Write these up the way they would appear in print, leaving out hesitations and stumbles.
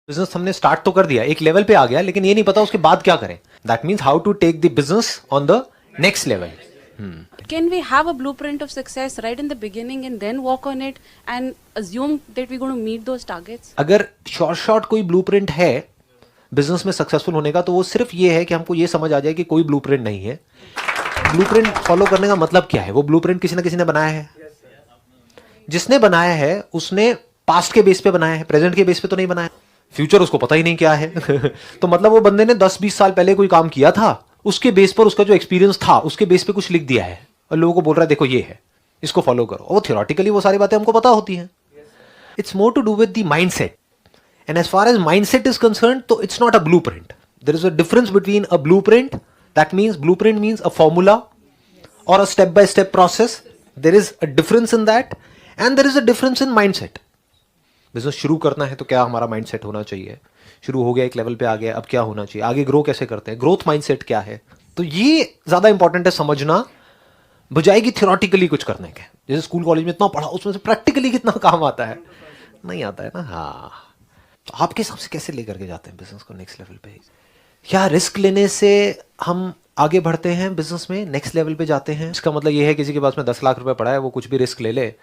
Business हमने start तो कर दिया, एक लेवल पे आ गया, लेकिन ये नहीं पता उसके बाद क्या करें. That means how to take the business on the next level. Can we have a blueprint of success right in the beginning and then work on it and assume that we're going to meet those targets? अगर short कोई blueprint है business में successful होने का, तो वो सिर्फ ये है कि हमको ये समझ आ जाए कि कोई ब्लूप्रिंट नहीं है. ब्लूप्रिंट फॉलो करने का मतलब क्या है? वो ब्लूप्रिंट किसी ना किसी ने बनाया है. जिसने बनाया है उसने पास्ट के बेस पे बनाया है, प्रेजेंट के बेस पे तो नहीं बनाया. फ्यूचर उसको पता ही नहीं क्या है. तो मतलब वो बंदे ने 10-20 साल पहले कोई काम किया था, उसके बेस पर उसका जो एक्सपीरियंस था उसके बेस पे कुछ लिख दिया है और लोगों को बोल रहा है देखो ये है, इसको फॉलो करो. वो थियोरेटिकली वो सारी बातें हमको पता होती हैं. It's more to do with the mindset. And as far as mindset is concern, तो it's not a blueprint. There is a difference between a blueprint, that means blueprint means a formula और a step by step process. There is a difference in that and there is a difference in mindset. Business शुरू करना है तो क्या हमारा mindset होना चाहिए? शुरू हो गया, एक लेवल पे आ गया, अब क्या होना चाहिए? आगे ग्रो कैसे करते हैं? ग्रोथ माइंडसेट क्या है? तो ये ज्यादा इंपॉर्टेंट है समझना, बजाय कि थियोरेटिकली कुछ करने के. जैसे स्कूल कॉलेज में इतना पढ़ा, उसमें से प्रैक्टिकली कितना काम आता है? नहीं आता है ना. हाँ, तो आपके हिसाब से कैसे लेकर के जाते हैं बिजनेस को नेक्स्ट लेवल पे? क्या रिस्क लेने से हम आगे बढ़ते हैं बिजनेस में, नेक्स्ट लेवल पे जाते हैं? इसका मतलब ये है किसी के पास में 10 लाख रुपए पड़ा है, वो कुछ भी रिस्क ले ले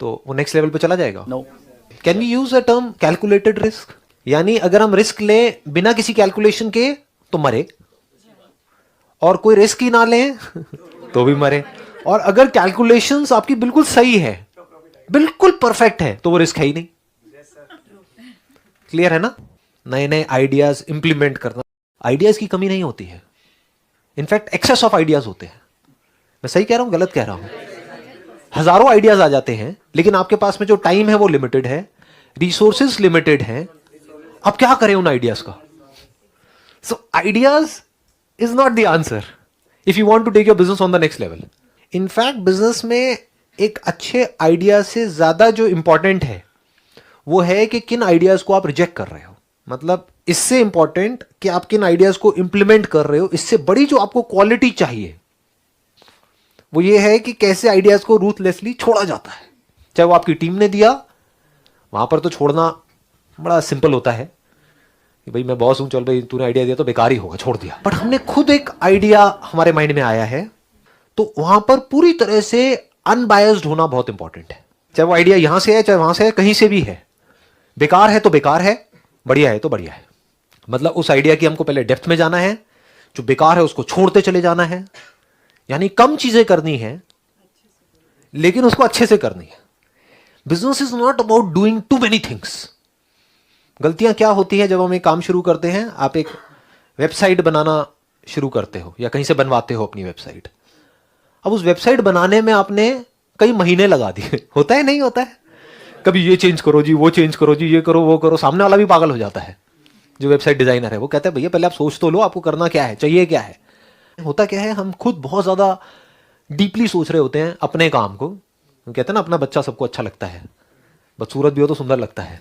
तो वो नेक्स्ट लेवल पे चला जाएगा? No. Can we use a term calculated risk? यानी अगर हम रिस्क लें बिना किसी कैलकुलेशन के तो मरे, और कोई रिस्क ही ना लें तो भी मरे. और अगर कैलकुलेशंस आपकी बिल्कुल सही है, बिल्कुल परफेक्ट है, तो वो रिस्क है ही नहीं. क्लियर है ना? नए नए आइडियाज इंप्लीमेंट करना, आइडियाज की कमी नहीं होती है, इनफैक्ट एक्सेस ऑफ आइडियाज होते हैं. मैं सही कह रहा हूं, गलत कह रहा हूं? हजारों आइडियाज आ जाते हैं, लेकिन आपके पास में जो टाइम है वो लिमिटेड है, रिसोर्सेज लिमिटेड है. अब क्या करें उन आइडियाज का? So ideas is not the answer if you want to take your business on the next level. In fact business में एक अच्छे आइडिया से ज्यादा जो इंपॉर्टेंट है वो है कि किन आइडियाज को आप रिजेक्ट कर रहे हो. मतलब इससे इंपॉर्टेंट कि आप किन आइडियाज को इंप्लीमेंट कर रहे हो, इससे बड़ी जो आपको क्वालिटी चाहिए वो ये है कि कैसे आइडियाज को रूथलेसली छोड़ा जाता है. चाहे वो आपकी टीम ने दिया, वहां पर तो छोड़ना बड़ा सिंपल होता है कि भाई मैं बॉस हूं, चल भाई तूने आइडिया दिया तो बेकार ही होगा, छोड़ दिया. बट हमने खुद एक आइडिया हमारे माइंड में आया है, तो वहां पर पूरी तरह से अनबायस्ड होना बहुत इंपॉर्टेंट है. चाहे वो आइडिया यहां से है, चाहे वहां से है, कहीं से भी है. बेकार है तो बेकार है, बढ़िया है तो बढ़िया है. मतलब उस आइडिया की हमको पहले डेप्थ में जाना है, जो बेकार है उसको छोड़ते चले जाना है. यानी कम चीजें करनी है लेकिन उसको अच्छे से करनी है. Business is not about doing too many things. गलतियां क्या होती है जब हम एक काम शुरू करते हैं? आप एक वेबसाइट बनाना शुरू करते हो या कहीं से बनवाते हो अपनी वेबसाइट. अब उस वेबसाइट बनाने में आपने कई महीने लगा दिए. होता है नहीं होता है? कभी ये चेंज करो जी, वो चेंज करो जी, ये करो वो करो. सामने वाला भी पागल हो जाता है जो वेबसाइट डिजाइनर है. वो कहता है भैया पहले आप सोच तो लो, आपको करना क्या है, चाहिए क्या है. होता क्या है, हम खुद बहुत ज्यादा डीपली सोच रहे होते हैं अपने काम को. कहते हैं ना अपना बच्चा सबको अच्छा लगता है, बदसूरत भी हो तो सुंदर लगता है.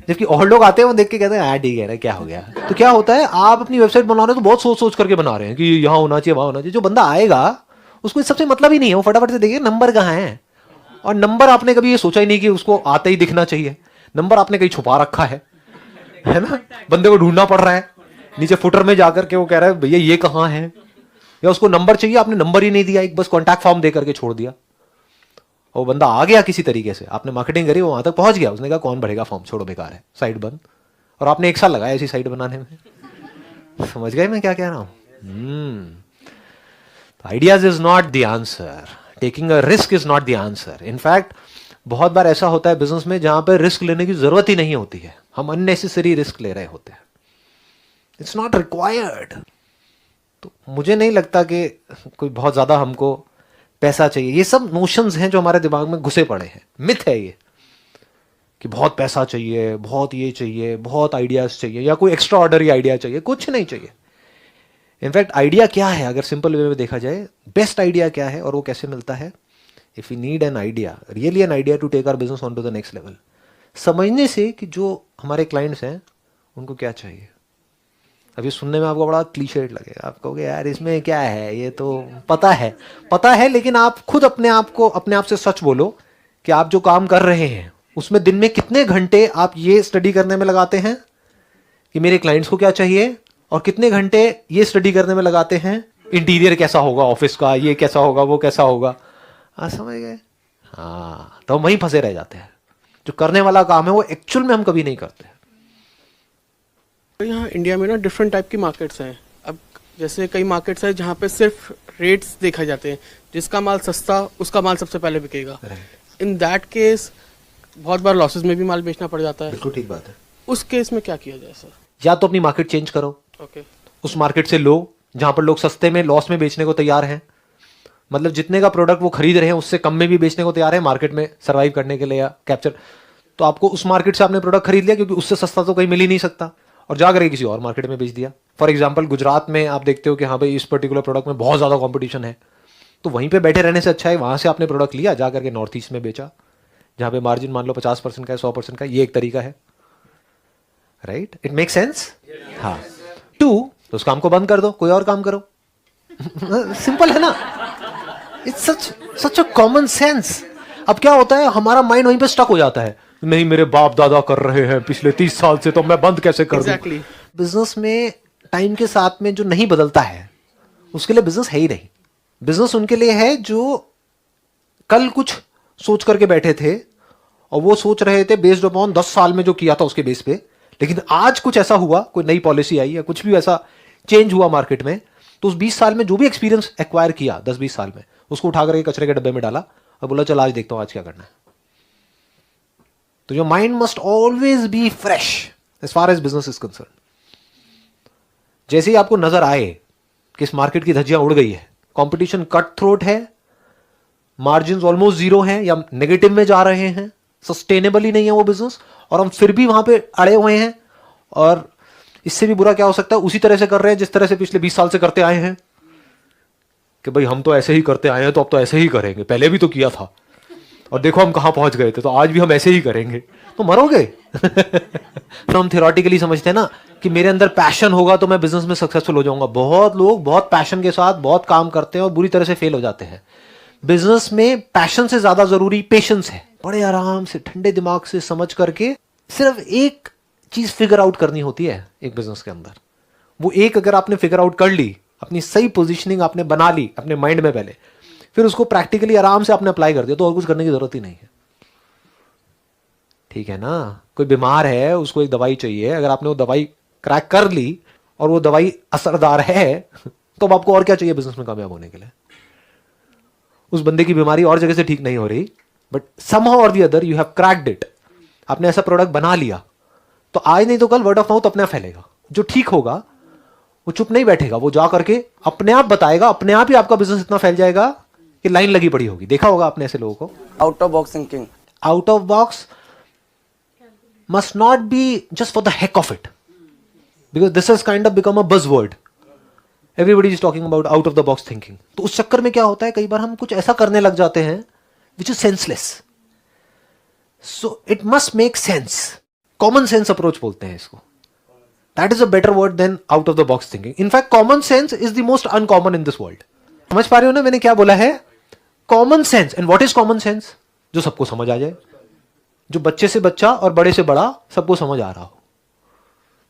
जबकि और लोग आते हैं वो देख के कहते हैं हाँ ठीक है, क्या हो गया. तो क्या होता है, आप अपनी वेबसाइट बना रहे हो तो बहुत सोच सोच करके बना रहे हैं कि यहाँ होना चाहिए, वहां होना चाहिए. जो बंदा आएगा उसको इस सबसे मतलब ही नहीं है. वो फटाफट से देखिए नंबर कहाँ है, और नंबर आपने कभी ये सोचा ही नहीं कि उसको आते ही दिखना चाहिए. नंबर आपने कहीं छुपा रखा है ना. बंदे को ढूंढना पड़ रहा है नीचे फुटर में जाकर के. वो कह रहा है भैया ये कहाँ है, या उसको नंबर चाहिए, आपने नंबर ही नहीं दिया, एक बस कॉन्टैक्ट फॉर्म दे करके छोड़ दिया. वो बंदा आ गया किसी तरीके से, आपने मार्केटिंग करी, वो वहां तक पहुंच गया, उसने कहा कौन भरेगा फॉर्म, छोड़ो बेकार है, साइट बंद. और आपने 1 साल लगाया ऐसी साइट बनाने में. समझ गए मैं क्या कह रहा हूं? Ideas is not the answer, taking a risk is not the answer. In fact बहुत बार ऐसा होता है बिजनेस में जहां पर रिस्क लेने की जरूरत ही नहीं होती है, हम अननेसेसरी रिस्क ले रहे होते हैं. It's not required. तो मुझे नहीं लगता कि कोई बहुत ज्यादा हमको पैसा चाहिए. ये सब नोशंस हैं जो हमारे दिमाग में घुसे पड़े हैं. मिथ है ये कि बहुत पैसा चाहिए, बहुत ये चाहिए, बहुत आइडियाज चाहिए, या कोई एक्स्ट्रा ऑर्डनरी आइडिया चाहिए. कुछ नहीं चाहिए. इनफैक्ट आइडिया क्या है अगर सिंपल वे में देखा जाए, बेस्ट आइडिया क्या है और वो कैसे मिलता है? If you need an idea, really an idea to take our business on to the next level, समझने से कि जो हमारे क्लाइंट्स हैं उनको क्या चाहिए. अभी सुनने में आपको बड़ा क्लीशेड लगेगा, आप कहोगे यार इसमें क्या है, ये तो पता है, लेकिन आप खुद अपने आप से सच बोलो कि आप जो काम कर रहे हैं उसमें दिन में कितने घंटे आप ये स्टडी करने में लगाते हैं कि मेरे क्लाइंट्स को क्या चाहिए, और कितने घंटे ये स्टडी करने में लगाते हैं इंटीरियर कैसा होगा ऑफिस का, ये कैसा होगा, वो कैसा होगा। समझ गए? हाँ, तो हम वहीं फंसे रह जाते हैं। जो करने वाला काम है वो एक्चुअल में हम कभी नहीं करते। तो यहाँ इंडिया में ना डिफरेंट टाइप की मार्केट्स हैं। अब जैसे कई मार्केट्स हैं जहाँ पे सिर्फ रेट्स देखा जाते हैं, जिसका माल सस्ता उसका माल सबसे पहले बिकेगा। इन दैट केस बहुत बार लॉसेस में भी माल बेचना पड़ जाता है। बिल्कुल ठीक बात है। उस केस में क्या किया जाए सर? या तो अपनी मार्केट चेंज करो, ओके, उस मार्केट से लो जहां पर लोग सस्ते में लॉस में बेचने को तैयार हैं, मतलब जितने का प्रोडक्ट वो खरीद रहे हैं उससे कम में भी बेचने को तैयार है मार्केट में सर्वाइव करने के लिए या कैप्चर। तो आपको उस मार्केट से आपने प्रोडक्ट खरीद लिया क्योंकि उससे सस्ता तो कहीं मिल ही नहीं सकता, और जा करके किसी और मार्केट में बेच दिया। फॉर एग्जाम्पल गुजरात में आप देखते हो कि हाँ भाई इस पर्टिकुलर प्रोडक्ट में बहुत ज़्यादा कॉम्पिटिशन है, तो वहीं पर बैठे रहने से अच्छा है वहाँ से आपने प्रोडक्ट लिया, जा करके नॉर्थ ईस्ट में बेचा जहाँ पे मार्जिन मान लो 50% का है, 100% का, ये एक तरीका है। राइट? It make sense? हाँ। 2, तो उस काम को बंद कर दो, कोई और काम करो। सिंपल है ना? It's such a common sense. अब क्या होता है, हमारा माइंड वहीं पे स्टक हो जाता है, नहीं मेरे बाप दादा कर रहे हैं पिछले 30 साल से, तो मैं बंद कैसे कर दूं? बिजनेस में टाइम के साथ में जो नहीं बदलता है उसके लिए बिजनेस है ही नहीं। बिजनेस उनके लिए है जो कल कुछ सोच करके बैठे थे और वो सोच रहे थे बेस्ड अपॉन 10 साल में जो किया था उसके बेस पे, लेकिन आज कुछ ऐसा हुआ, कोई नई पॉलिसी आई या कुछ भी ऐसा चेंज हुआ मार्केट में, तो उस 20 साल में जो भी एक्सपीरियंस एक्वायर किया 10-20 साल में, उसको उठा करके कचरे के डब्बे में डाला और बोला चल आज देखता हूं आज क्या करना है। तो your mind must always be fresh as far as business is concern. जैसे ही आपको नजर आए कि इस मार्केट की धज्जियां उड़ गई है, कंपटीशन कट थ्रोट है, मार्जिन ऑलमोस्ट जीरो हैं या नेगेटिव में जा रहे हैं, सस्टेनेबल ही नहीं है वो बिजनेस, और हम फिर भी वहां पे अड़े हुए हैं, और इससे भी बुरा क्या हो सकता है, उसी तरह से कर रहे हैं जिस तरह से पिछले 20 साल से करते आए हैं कि भाई हम तो ऐसे ही करते आए हैं तो अब तो ऐसे ही करेंगे, पहले भी तो किया था और देखो हम कहां पहुंच गए थे, तो आज भी हम ऐसे ही करेंगे, तो मरोगे। तो हम थियोरेटिकली समझते हैं ना कि मेरे अंदर पैशन होगा तो मैं बिजनेस में सक्सेसफुल हो जाऊंगा। बहुत लोग बहुत पैशन के साथ बहुत काम करते हैं और बुरी तरह से फेल हो जाते हैं। बिजनेस में पैशन से ज्यादा जरूरी पेशेंस है। बड़े आराम से ठंडे दिमाग से समझ करके सिर्फ एक चीज फिगर आउट करनी होती है एक बिजनेस के अंदर। वो एक अगर आपने फिगर आउट कर ली, अपनी सही पोजीशनिंग आपने बना ली अपने माइंड में पहले, फिर उसको प्रैक्टिकली आराम से आपने अप्लाई कर दिया तो और कुछ करने की जरूरत ही नहीं है। ठीक है ना? कोई बीमार है उसको एक दवाई चाहिए, अगर आपने वो दवाई क्रैक कर ली और वो दवाई असरदार है तो अब आपको और क्या चाहिए बिजनेस में कामयाब होने के लिए? उस बंदे की बीमारी और जगह से ठीक नहीं हो रही, बट समहाउ और the other you have cracked it. आपने ऐसा प्रोडक्ट बना लिया तो आज नहीं तो कल वर्ड ऑफ माउथ अपने आप फैलेगा। जो ठीक होगा वो चुप नहीं बैठेगा, वो जा करके अपने आप बताएगा, अपने आप ही आपका बिजनेस इतना फैल जाएगा कि लाइन लगी पड़ी होगी। देखा होगा आपने ऐसे लोगों को। Out of box thinking. Out of box must not be just for the heck of it, because this has kind of become a buzzword. Everybody is talking about out of the box thinking. तो उस चक्कर में क्या होता है, कई बार हम कुछ ऐसा करने लग जाते हैं which is senseless. So it must make sense. Common sense approach बोलते हैं इसको. That is a better word than out of the box thinking. In fact, common sense is the most uncommon in this world. समझ पा रहे हो ना मैंने क्या बोला है? Common sense. And what is common sense? जो सबको समझ आ जाए, जो बच्चे से बच्चा और बड़े से बड़ा सबको समझ आ रहा हो।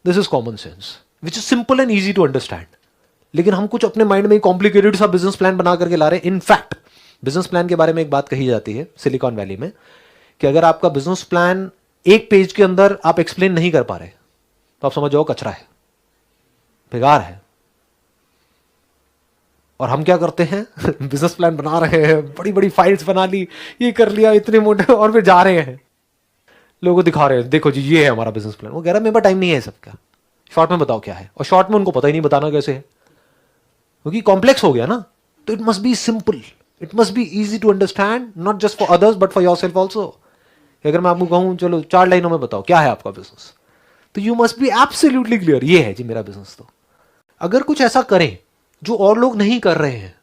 This is common sense which is simple and easy to understand. लेकिन हम कुछ अपने माइंड में कॉम्प्लिकेटेड सा बिजनेस प्लान बना करके ला रहे हैं। इनफैक्ट बिजनेस प्लान के बारे में एक बात कही जाती है सिलिकॉन वैली में कि अगर आपका बिजनेस प्लान एक पेज के अंदर आप एक्सप्लेन नहीं कर पा रहे तो आप समझ जाओ कचरा है, बेकार है। और हम क्या करते हैं बिजनेस प्लान बना रहे हैं, बड़ी बड़ी फाइल्स बना ली, ये कर लिया, इतने मोटे, और फिर जा रहे हैं लोगों को दिखा रहे हैं देखो जी ये है हमारा बिजनेस प्लान। वो कह रहा है मेरे पास टाइम नहीं है सबका, शॉर्ट में बताओ क्या है। और शॉर्ट में उनको पता ही नहीं बताना कैसे है, क्योंकि कॉम्प्लेक्स हो गया ना। तो it must be simple, it must be easy to understand, not just for others but for yourself also. अगर मैं आपको कहूं चलो 4 लाइनों में बताओ क्या है आपका बिजनेस, तो you must be absolutely clear, ये है जी मेरा बिजनेस। तो अगर कुछ ऐसा करें जो और लोग नहीं कर रहे हैं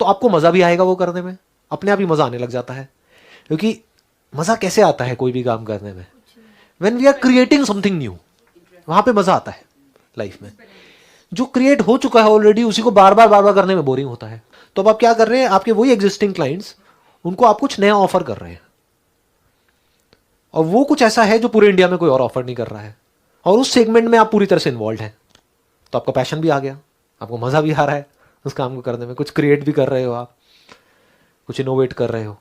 तो आपको मजा भी आएगा वो करने में, अपने आप ही मजा आने लग जाता है। क्योंकि मजा कैसे आता है कोई भी काम करने में? When we are creating something new, वहां पे मजा आता है लाइफ में। जो क्रिएट हो चुका है ऑलरेडी उसी को बार बार करने में बोरिंग होता है। तो अब आप क्या कर रहे हैं, आपके वही एग्जिस्टिंग क्लाइंट्स, उनको आप कुछ नया ऑफर कर रहे हैं। और वो कुछ ऐसा है जो पूरे इंडिया में कोई और ऑफर नहीं कर रहा है, और उस सेगमेंट में आप पूरी तरह से इन्वॉल्व हैं, तो आपका पैशन भी आ गया, आपको मज़ा भी आ रहा है उस काम को करने में, कुछ क्रिएट भी कर रहे हो आप, कुछ इनोवेट कर रहे हो।